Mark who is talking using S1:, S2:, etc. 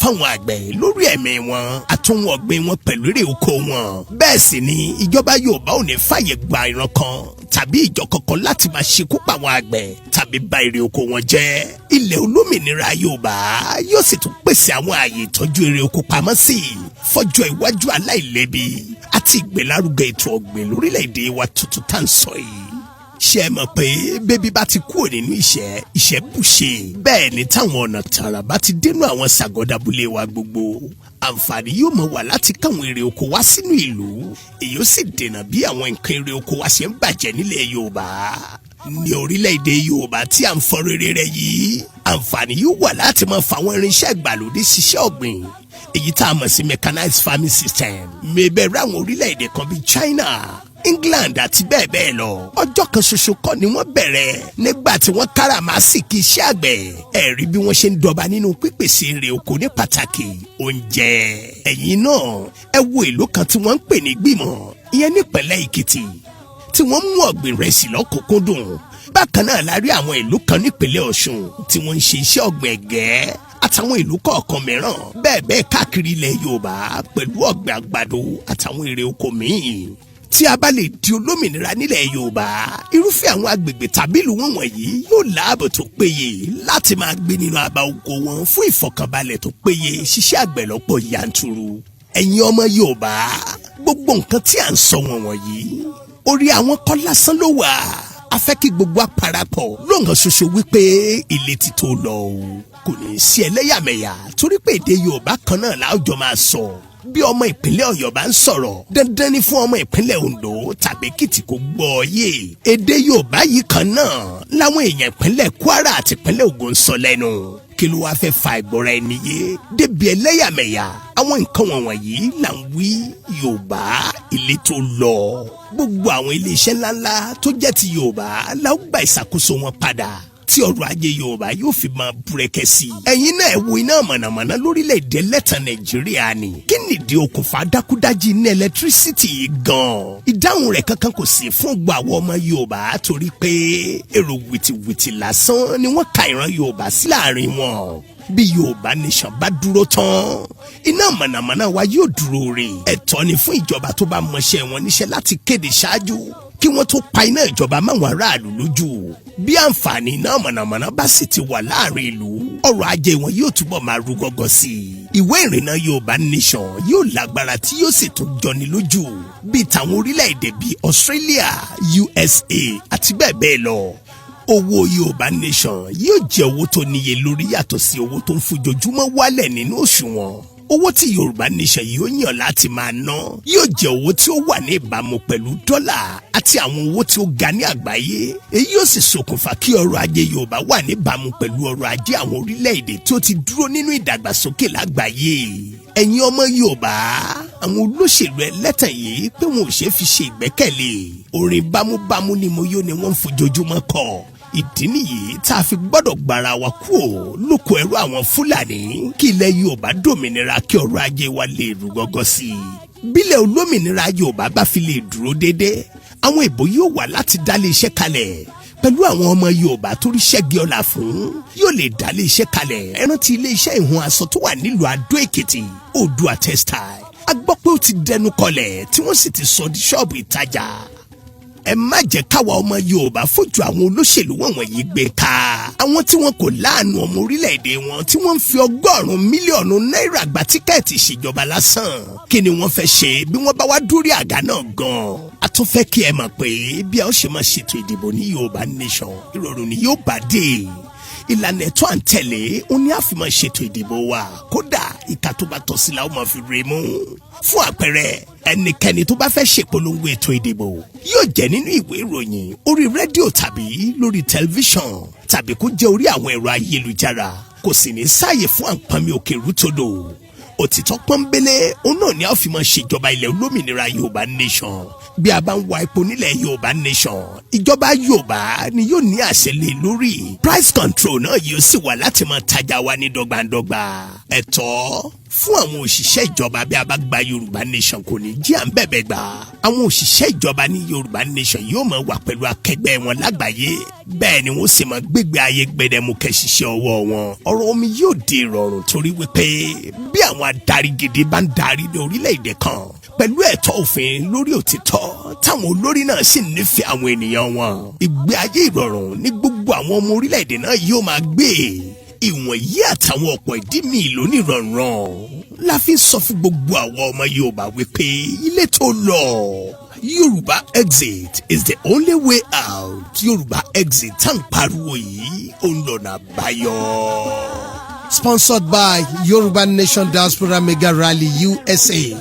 S1: fáwọn àgbẹ̀ lórí ẹ̀mí wọn àtúnwọ̀n ọ̀gbìn wọn pẹ̀lú èrè oko wọn. Bẹ́ẹ̀ sì ni ìjọba Yorùbá ò ní fàyè gba ìran kan tàbí ìjọ kankan láti máa ṣekú pa àwọn àgbẹ̀ tàbí bà èrè oko wọn jẹ́. Ilẹ̀ olómìnira Yorùbá yóò sì tún pèsè àwọn ààyè ìtọ́jú èrè oko pamọ́ sí fọ́jọ́ iwájú aláìlẹ́bi àti ìgbélárugẹ ètò ọ̀gbìn lórílẹ̀‐èdè wa tuntun tá à ń sọ yìí. Ṣé ẹ mọ̀ pé bébí bá ti kúrò nínú ìṣẹ́ bùṣe bẹ́ẹ̀ ni táwọn ọ̀nà tààrà bá ti dénú àwọn ṣàgọ́dàbúlé wa gbogbo àǹfààní yóò mọ̀ wá láti káwọn èrè oko wá sínú ìlú èyí ó sì dènà bí àwọn nǹkan èrè oko wá ṣe ń bàjẹ́ nílẹ̀ Yorùbá. Ní orílẹ̀-èdè Yorùbá tí à ń fọ rere rẹ̀ yìí àǹfààní yóò wà láti máa fàwọn irinṣẹ́ ìgbàlódé ṣiṣẹ́ ọ̀gbìn èyí tá a mọ̀ sí mechanized farming system mẹ́bẹ̀rẹ̀ àwọn orílẹ̀-èdè kan bíi China, England àti bẹ́ẹ̀ bẹ́ẹ̀ lọ. Ọjọ́ kan ṣoṣo kọ́ ni wọ́n bẹ̀rẹ̀ nígbà tí wọ́n káràmásìkì iṣẹ́ àgbẹ̀. Ẹ̀rí bí wọ́n ṣe ń dọba nínú pípèsè èrè oko ní pàtàkì oúnjẹ. Ẹ̀yin náà ẹ wo ìlú kan tí wọ́n ń pè ní Gbìmọ̀ ìyẹn nípínlẹ̀ Èkìtì tí wọ́n mú ọ̀gbìn ìrẹsì lọ́kùnkúndùn. Bákan náà la rí àwọn ìlú kan nípínlẹ̀ Ọ̀ṣun tí wọ́n ń ṣe iṣẹ́ ọ̀gbìn ẹ̀gẹ́ àtàwọn ìlú kọ̀ọ̀kan mìíràn bẹ́ẹ̀ káàkiri ilẹ̀ Yorùbá pẹ̀lú ọ̀gbìn àgbàdo àtàwọn èrè oko míì. Tí a bá lè di olómìnira nílẹ̀ Yorùbá irúfẹ́ àwọn agbègbè tàbí ìlú wọn wọ̀nyí yóò láàbò tó péye láti máa gbé nínú àbá oko wọn fún ìfọ̀kànbalẹ̀ tó péye ṣiṣẹ́ àgbẹ̀ lọ́pọ̀ yanturu. Ẹ̀yin ọmọ Yorùbá gbogbo nǹkan tí à ń sọ wọ̀nyí orí àwọn kọ́ lásán ló wà. A fẹ́ kí gbogbo àparapọ̀ lóǹkan ṣoṣo wípé ilé ti tó lọ o kò ní í sí ẹlẹ́yàmẹ̀yà torí pé èdè Yorùbá kan náà láwùjọ máa sọ. Bí ọmọ ìpínlẹ̀ Ọ̀yọ́ bá ń sọ̀rọ̀ dandan ni fún ọmọ ìpínlẹ̀ Oǹdó tàbí Èkìtì kó gbọ́ ọ yé. Èdè Yorùbá yìí kan náà láwọn èèyàn ìpínlẹ̀ Kwara àti ìpínlẹ̀ Ògùn ń sọ lẹ́nu. Kí ló wá fẹ́ fa ìgbọ́ra ẹni yé débi ẹlẹ́yàmẹ̀yà? Àwọn nǹkan wọ̀nyí là ń wí Yorùbá ilé tó lọ. Gbogbo àwọn iléeṣẹ́ ńláńlá tó jẹ́ ti Yorùbá la ó gba ìṣàkóso wọn padà tí ọrọ̀ ajé Yorùbá yóò fi máa búrẹ́kẹ́ sí i. Ẹ̀yin náà wo iná mọ̀nàmọ́ná lórílẹ̀‐èdè lẹ́tàn Nàìjíríà ni. Kí nìdí okùnfà dákúdájí ní ẹlẹtírísítì gan-an? Ìdáhùn rẹ̀ kankan kò sí fún gbogbo àwọn ọmọ Yorùbá torí pé èrò wìtìwìtì lásán ni wọ́n ka ìran Yorùbá sí láàrin wọn. Bí Yorùbá nation bá dúró tán iná mọ̀nàmọ́ná wa yóò dúró rè. Ẹ̀tọ́ ni fún ìjọba tó bá mọṣẹ́ wọn níṣẹ́ láti kéde ṣáájú kí wọ́n tó pa iná ìjọba máwọn aráàlú lójú. Bí àǹfààní iná mọ̀nàmọ́ná bá sì ti wà láàrin ìlú ọrọ̀ ajé wọn yóò túbọ̀ máa rú gọ́gọ́ sí i. Ìwé ìrìnnà Yorùbá nation yóò lágbára tí yóò sì tún jọni lójú bíi tàwọn orílẹ̀-èdè bíi Australia, USA àti bẹ́ẹ̀ bẹ́ẹ̀ lọ. Owó Yorùbá nation yóò jẹ́ owó tó níye lórí yàtọ̀ sí owó tó ń fojoojúmọ́ wálẹ̀ nínú òṣùwọ̀n. Owó tí Yorùbá nation yóò yàn láti máa ná yóò jẹ́ owó tí ó wà ní ìbámu pẹ̀lú dọ́là àti àwọn owó tí ó ga ní àgbáyé. Èyí yóò sì ṣokùnfà kí ọrọ̀ ajé Yorùbá wà ní ìbámu pẹ̀lú ọrọ̀ ajé àwọn orílẹ̀-èdè tí ó ti dúró nínú ìdàgbàsókè lágbàáyé. Ẹ̀yin ọmọ Yorùbá àwọn olóṣèlú ẹlẹ́tàn yìí pé wọn ò ṣe fi ṣe ìgbẹ́kẹ̀lé. Orin bámúbámú ni mo yó ni wọ́n ń fojoojúmọ́ kọ. Ìdí nìyí tá a fi gbọ́dọ̀ gbára wa kúrò lóko ẹrú àwọn Fúlàní kí ilẹ̀ Yorùbá dòmìnira kí ọrọ̀ ajé wa lè rú gọ́gọ́ sí i. Bílẹ̀ olómìnira Yorùbá bá fi lè dúró déédéé àwọn ìbò yóò wà láti dálé iṣẹ́ kalẹ̀ pẹ̀lú àwọn ọmọ Yorùbá tó ríṣẹ́ gé ọlá fún yóò lè dálé iṣẹ́ kalẹ̀. Ẹ rántí ilé iṣẹ́ ìhun aṣọ tó wà nílùú Adó Èkìtì Oòduà Textile. A gbọ́ pé ó ti dẹnu kọlẹ̀ tí wọ́n sì ti sọ di ṣọ́ọ̀bù ìtajà. Ẹ má jẹ́ káwa ọmọ Yorùbá fojú àwọn olóṣèlú wọ̀nyí gbé ká. Àwọn tí wọn kò láàánú ọmọ orílẹ̀-èdè wọn tí wọ́n ń fi ọgọ́rùn-ún mílíọ̀nù náírà gba tíkẹ́ẹ̀tì ìṣèjọba lásán. Kí ni wọ́n fẹ́ ṣe bí wọ́n bá wá dórí àga náà gan-an? A tún fẹ́ kí ẹ mọ̀ pé bí a ó ṣe máa ṣètò ìdìbò ní Yorùbá nation ìrọ̀rùn ni yóò bá dé. Ìlànà ẹ̀tọ́ à ń tẹ̀lé ó ní àfi máa ṣètò ìdìbò wa kódà ìka tó bá tọ́ sí la ó máa fi rè mú. Fún àpẹẹrẹ ẹnikẹ́ni tó bá fẹ́ ṣèpolongo ètò ìdìbò yóò jẹ́ nínú ìwé ìròyìn orí rédíò tàbí lórí tẹlifíṣàn tàbí kó jẹ́ orí àwọn ẹ̀rọ ayélujára kò sì ní sáàyè fún àǹpamí òkè rútòdò. Òtítọ́ pọ́nbélé òun náà ni a fi máa ṣèjọba ilẹ̀ olómìnira Yorùbá nation. Bí a bá ń wa epo nílẹ̀ Yorùbá nation ìjọba Yorùbá ni yóò ní àṣẹ lé lórí. Price control náà yóò sì wà láti máa tajà wa ní dọ́gbandọ́gba. Ẹ̀tọ́ fún àwọn òṣìṣẹ́ ìjọba bí a bá gba Yorùbá Nation kò ní jí à ń bẹ̀bẹ̀ gbà. Àwọn òṣìṣẹ́ ìjọba ní Yorùbá Nation yóò máa wà pẹ̀lú akẹgbẹ́ wọn lágbàáyé. Bẹ́ẹ̀ ni wọ́n sì máa gbégbé ayé gbẹdẹmukẹ́ ṣiṣẹ́ ọwọ́ wọn. Ọ̀rọ̀ omi yóò di ìrọ̀rùn torí wípé bí àwọn adarí gidi bá ń darí ní orílẹ̀-èdè kan pẹ̀lú ẹ̀tọ́ òfin lórí òtítọ́ táwọn olórí náà sì nífẹ̀ẹ́ àwọn ènìyàn wọn. Ìgbé ayé ìrọ̀rùn ní gbogbo àwọn ọmọ orílẹ̀-èdè náà yóò máa gbé. Ìwọ̀nyí àtàwọn ọ̀pọ̀ ìdí míì lónìí rọ̀rùn la fi ń sọ fún gbogbo àwọn ọmọ Yorùbá wípé ilé tó lọ. Yorùbá exit is the only way out. Yorùbá exit tá ń pariwo yìí ó ń lọ́nà àbáyọ.
S2: Sponsored by Yoruba Nation Diaspora Mega Rally USA.